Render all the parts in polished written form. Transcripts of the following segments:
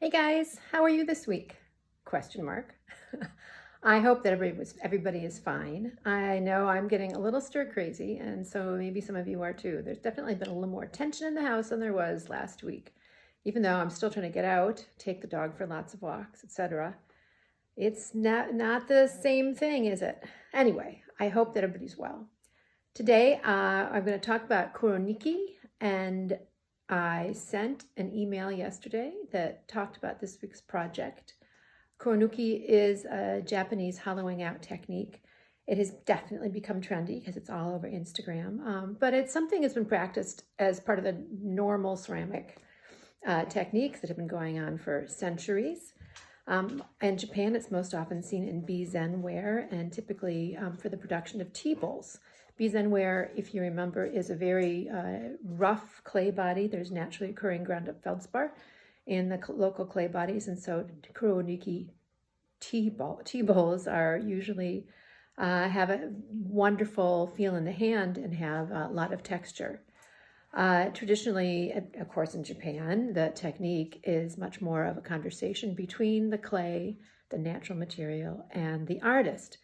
Hey guys, how are you this week? Question mark. I hope that everybody is fine. I know I'm getting a little stir crazy, and so maybe some of you are too. There's definitely been a little more tension in the house than there was last week. Even though I'm still trying to get out, take the dog for lots of walks, etc. It's not the same thing, is it? Anyway, I hope that everybody's well. Today, I'm going to talk about Nuki, and I sent an email yesterday that talked about this week's project. Nuki is a Japanese hollowing out technique. It has definitely become trendy because it's all over Instagram, but it's something that's been practiced as part of the normal ceramic techniques that have been going on for centuries. In Japan, it's most often seen in bizenware and typically for the production of tea bowls. Bizenware, if you remember, is a very rough clay body. There's naturally occurring ground up feldspar in the local clay bodies, and so Kuroniki tea bowls are usually have a wonderful feel in the hand and have a lot of texture. Traditionally, of course, in Japan, the technique is much more of a conversation between the clay, the natural material, and the artist.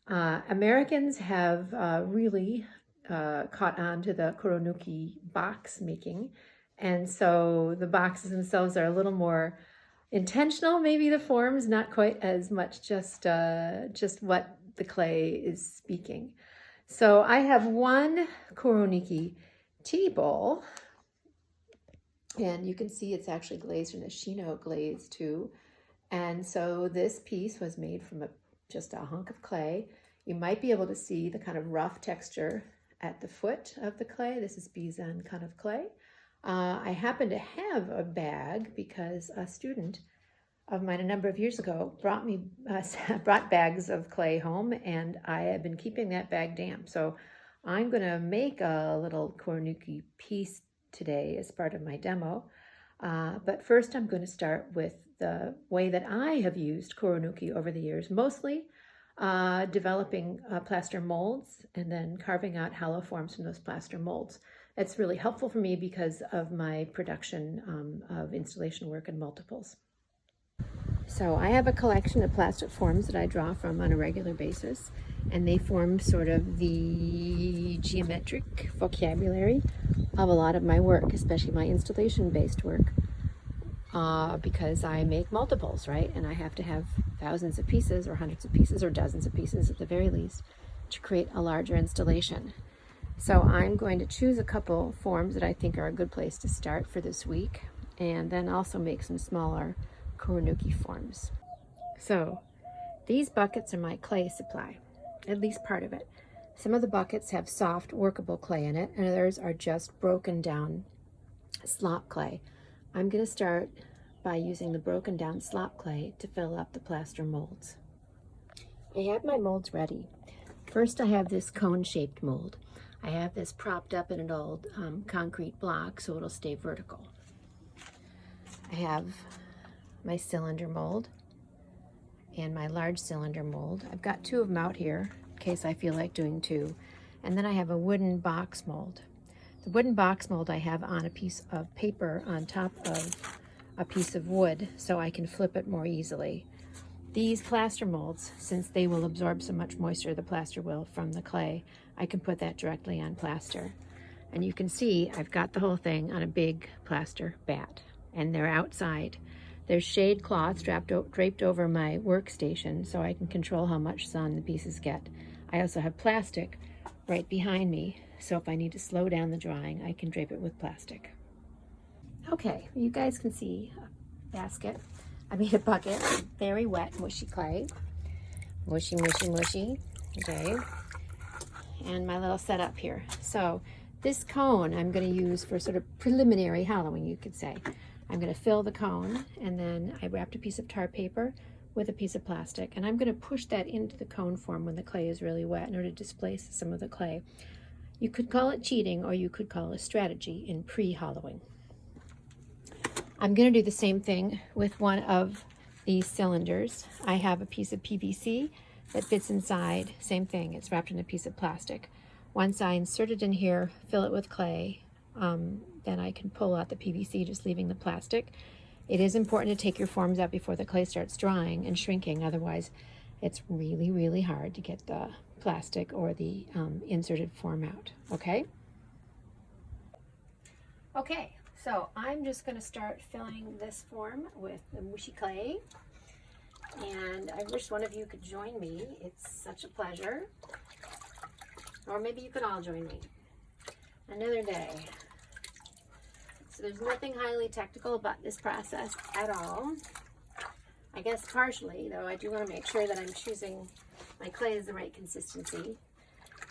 Americans have really caught on to the Kuronuki box making, and so the boxes themselves are a little more intentional. Maybe the forms not quite as much just what the clay is speaking. So I have one Kuroniki tea bowl, and you can see it's actually glazed in a Shino glaze too. And so this piece was made from just a hunk of clay. You might be able to see the kind of rough texture at the foot of the clay. This is Bizen kind of clay. I happen to have a bag because a student of mine a number of years ago brought bags of clay home, and I have been keeping that bag damp. So I'm going to make a little Kuronuki piece today as part of my demo. But first I'm going to start with the way that I have used Kuronuki over the years, mostly developing plaster molds and then carving out hollow forms from those plaster molds. It's really helpful for me because of my production of installation work and multiples. So I have a collection of plastic forms that I draw from on a regular basis, and they form sort of the geometric vocabulary of a lot of my work, especially my installation-based work, because I make multiples, right? And I have to have thousands of pieces or hundreds of pieces or dozens of pieces at the very least to create a larger installation. So I'm going to choose a couple forms that I think are a good place to start for this week, and then also make some smaller Kuronuki forms. So these buckets are my clay supply, at least part of it. Some of the buckets have soft, workable clay in it, and others are just broken down slop clay. I'm going to start by using the broken down slop clay to fill up the plaster molds. I have my molds ready. First, I have this cone-shaped mold. I have this propped up in an old concrete block so it'll stay vertical. I have my cylinder mold and my large cylinder mold. I've got two of them out here in case I feel like doing two. And then I have a wooden box mold. The wooden box mold I have on a piece of paper on top of a piece of wood so I can flip it more easily. These plaster molds, since they will absorb so much moisture, the plaster will, from the clay, I can put that directly on plaster. And you can see I've got the whole thing on a big plaster bat, and they're outside. There's shade cloth draped over my workstation so I can control how much sun the pieces get. I also have plastic right behind me, so if I need to slow down the drying, I can drape it with plastic. Okay, you guys can see a basket. I made a bucket, very wet, mushy clay. Mushy, mushy, mushy, okay. And my little setup here. So this cone I'm going to use for sort of preliminary hollowing, you could say. I'm going to fill the cone, and then I wrapped a piece of tar paper with a piece of plastic, and I'm going to push that into the cone form when the clay is really wet in order to displace some of the clay. You could call it cheating, or you could call it a strategy in pre-hollowing. I'm going to do the same thing with one of these cylinders. I have a piece of PVC that fits inside, same thing, it's wrapped in a piece of plastic. Once I insert it in here, fill it with clay, then I can pull out the PVC, just leaving the plastic. It is important to take your forms out before the clay starts drying and shrinking. Otherwise, it's really, really hard to get the plastic or the inserted form out, okay? Okay, so I'm just going to start filling this form with the mushy clay. And I wish one of you could join me. It's such a pleasure. Or maybe you could all join me another day. So there's nothing highly technical about this process at all. I guess partially, though I do want to make sure that I'm choosing my clay is the right consistency.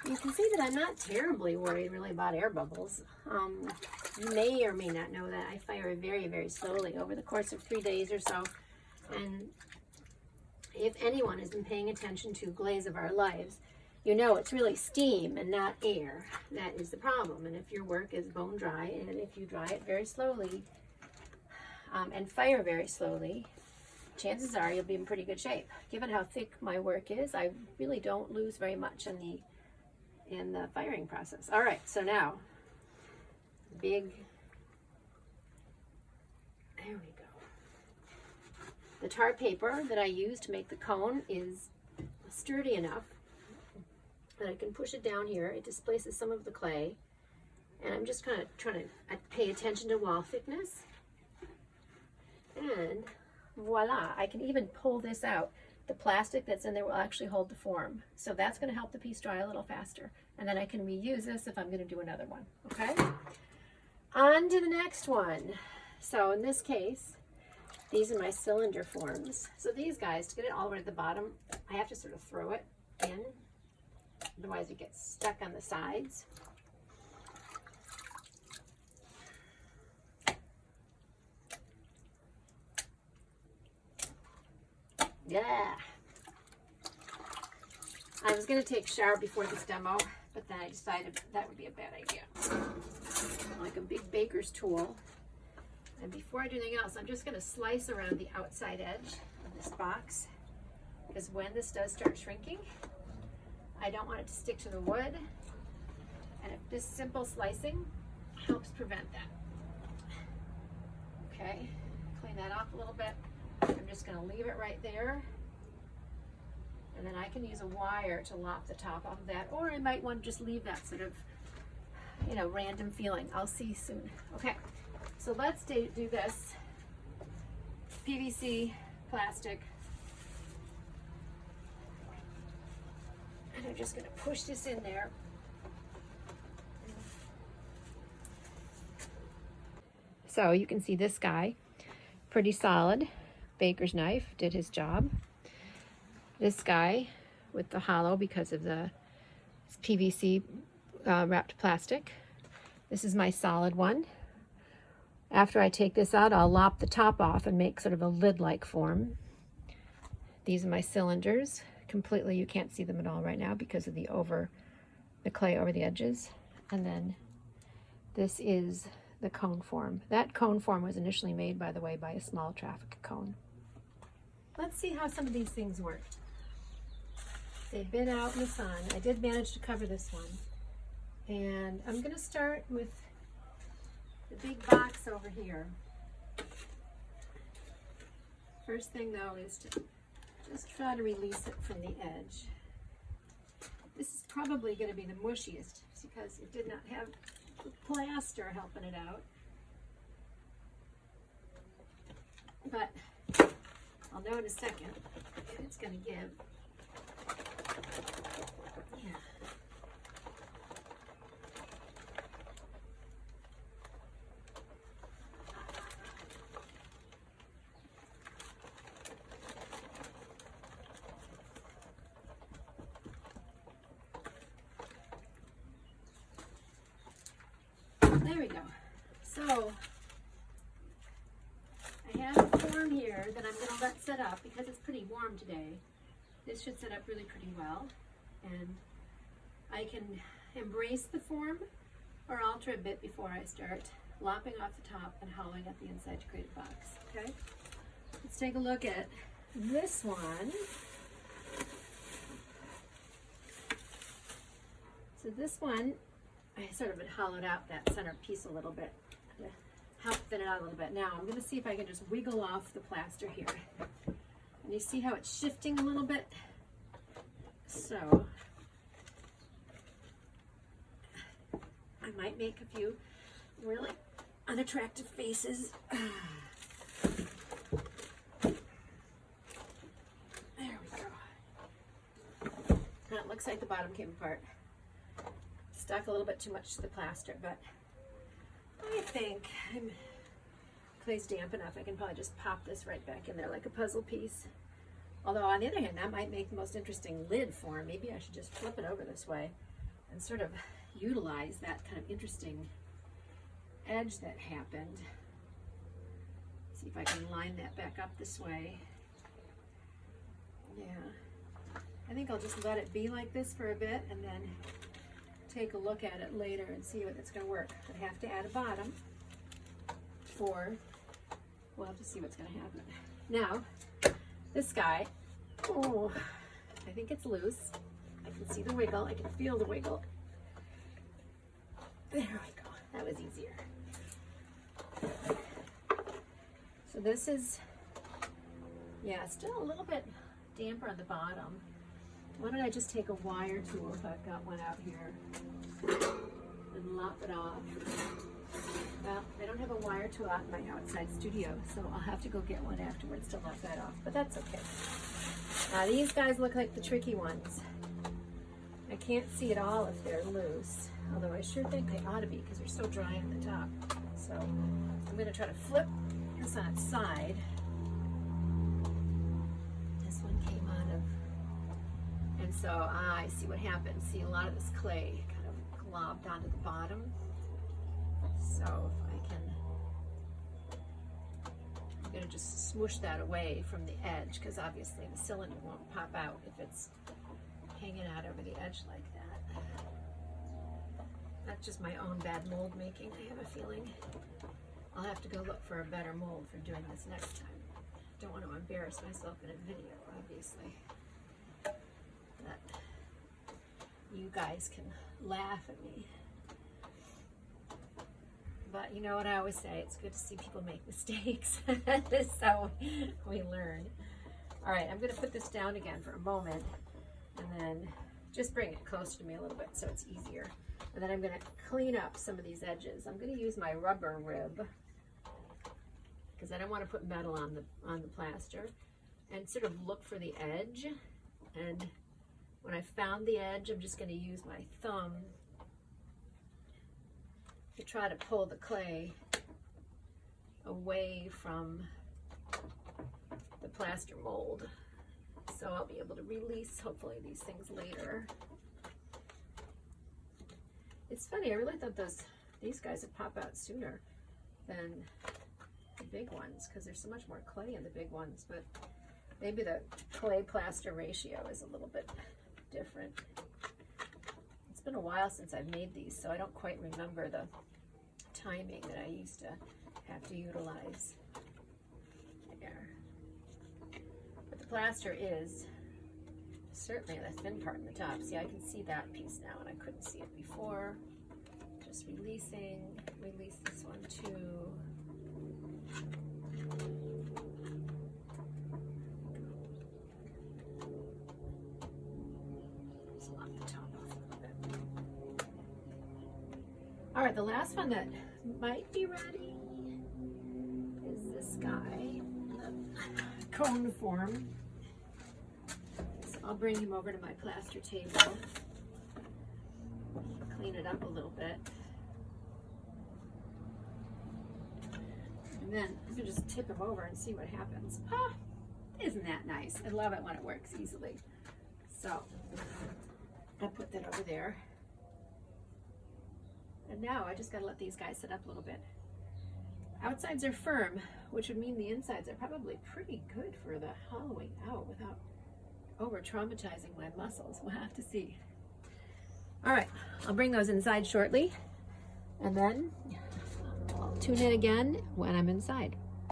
You can see that I'm not terribly worried really about air bubbles. You may or may not know that I fire very, very slowly over the course of 3 days or so. And if anyone has been paying attention to glaze of our lives, you know it's really steam and not air. That is the problem. And if your work is bone dry, and if you dry it very slowly and fire very slowly, chances are you'll be in pretty good shape. Given how thick my work is, I really don't lose very much in the firing process. All right, so now, there we go. The tar paper that I use to make the cone is sturdy enough that I can push it down here. It displaces some of the clay. And I'm just kind of trying to pay attention to wall thickness. And voila, I can even pull this out. The plastic that's in there will actually hold the form. So that's going to help the piece dry a little faster. And then I can reuse this if I'm going to do another one. Okay? On to the next one. So in this case, these are my cylinder forms. So these guys, to get it all the way to the bottom, I have to sort of throw it in. Otherwise it gets stuck on the sides. Yeah. I was going to take a shower before this demo, but then I decided that would be a bad idea. Like a big baker's tool. And before I do anything else, I'm just going to slice around the outside edge of this box, because when this does start shrinking, I don't want it to stick to the wood. And if this simple slicing helps prevent that. Okay, clean that off a little bit. I'm just going to leave it right there. And then I can use a wire to lop the top off of that, or I might want to just leave that sort of, you know, random feeling. I'll see soon. Okay, so let's do this. PVC, plastic. And I'm just going to push this in there. So you can see this guy, pretty solid. Baker's knife did his job. This guy with the hollow because of the PVC wrapped plastic. This is my solid one. After I take this out, I'll lop the top off and make sort of a lid-like form. These are my cylinders. Completely, you can't see them at all right now because of the clay over the edges. And then this is the cone form. That cone form was initially made, by the way, by a small traffic cone. Let's see how some of these things worked. They've been out in the sun. I did manage to cover this one. And I'm going to start with the big box over here. First thing though is to just try to release it from the edge. This is probably going to be the mushiest because it did not have the plaster helping it out. But I'll know in a second if it's going to give. Yeah. There we go. So I have a form here that I'm going to let set up because it's pretty warm today. This should set up really pretty well, and I can embrace the form or alter a bit before I start lopping off the top and hollowing up the inside to create a box. Okay, let's take a look at this one. So this one, I sort of had hollowed out that center piece a little bit to help thin it out a little bit. Now I'm going to see if I can just wiggle off the plaster here. And you see how it's shifting a little bit? So I might make a few really unattractive faces. There we go. And it looks like the bottom came apart. Stuck a little bit too much to the plaster, but I think clay's damp enough. I can probably just pop this right back in there like a puzzle piece. Although on the other hand, that might make the most interesting lid form. Maybe I should just flip it over this way and sort of utilize that kind of interesting edge that happened. See if I can line that back up this way. Yeah, I think I'll just let it be like this for a bit and then take a look at it later and see what it's going to work. I have to add a bottom, or we'll have to see what's going to happen. Now, this guy, oh, I think it's loose. I can see the wiggle. I can feel the wiggle. There we go. That was easier. So this is, yeah, still a little bit damper on the bottom. Why don't I just take a wire tool if I've got one out here and lop it off. Well, I don't have a wire tool out in my outside studio, so I'll have to go get one afterwards to lop that off, but that's okay. Now these guys look like the tricky ones. I can't see at all if they're loose, although I sure think they ought to be because they're so dry on the top. So I'm going to try to flip this on its side. This one came out of, and so I see what happened. See, a lot of this clay kind of globbed onto the bottom. So if I can, I'm going to just smoosh that away from the edge because obviously the cylinder won't pop out if it's hanging out over the edge like that. That's just my own bad mold making, I have a feeling. I'll have to go look for a better mold for doing this next time. Don't want to embarrass myself in a video, obviously. But you guys can laugh at me. But you know what I always say, it's good to see people make mistakes. So we learn. All right, I'm going to put this down again for a moment and then just bring it close to me a little bit so it's easier. And then I'm going to clean up some of these edges. I'm going to use my rubber rib because I don't want to put metal on the plaster, and sort of look for the edge. And when I found the edge, I'm just going to use my thumb to try to pull the clay away from the plaster mold. So I'll be able to release, hopefully, these things later. It's funny, I really thought these guys would pop out sooner than the big ones because there's so much more clay in the big ones, but maybe the clay plaster ratio is a little bit different. It's been a while since I've made these, so I don't quite remember the timing that I used to have to utilize there. But the plaster is certainly the thin part in the top. See, I can see that piece now, and I couldn't see it before. Just releasing, release this one too. Just lop the top off a little bit. All right, the last one that might be ready is this guy, the cone form. I'll bring him over to my plaster table, clean it up a little bit, and then I'm going to just tip him over and see what happens. Ah, isn't that nice? I love it when it works easily. So I'll put that over there. And now I just got to let these guys sit up a little bit. Outsides are firm, which would mean the insides are probably pretty good for the hollowing out without over-traumatizing my muscles. We'll have to see. All right, I'll bring those inside shortly, and then I'll tune in again when I'm inside.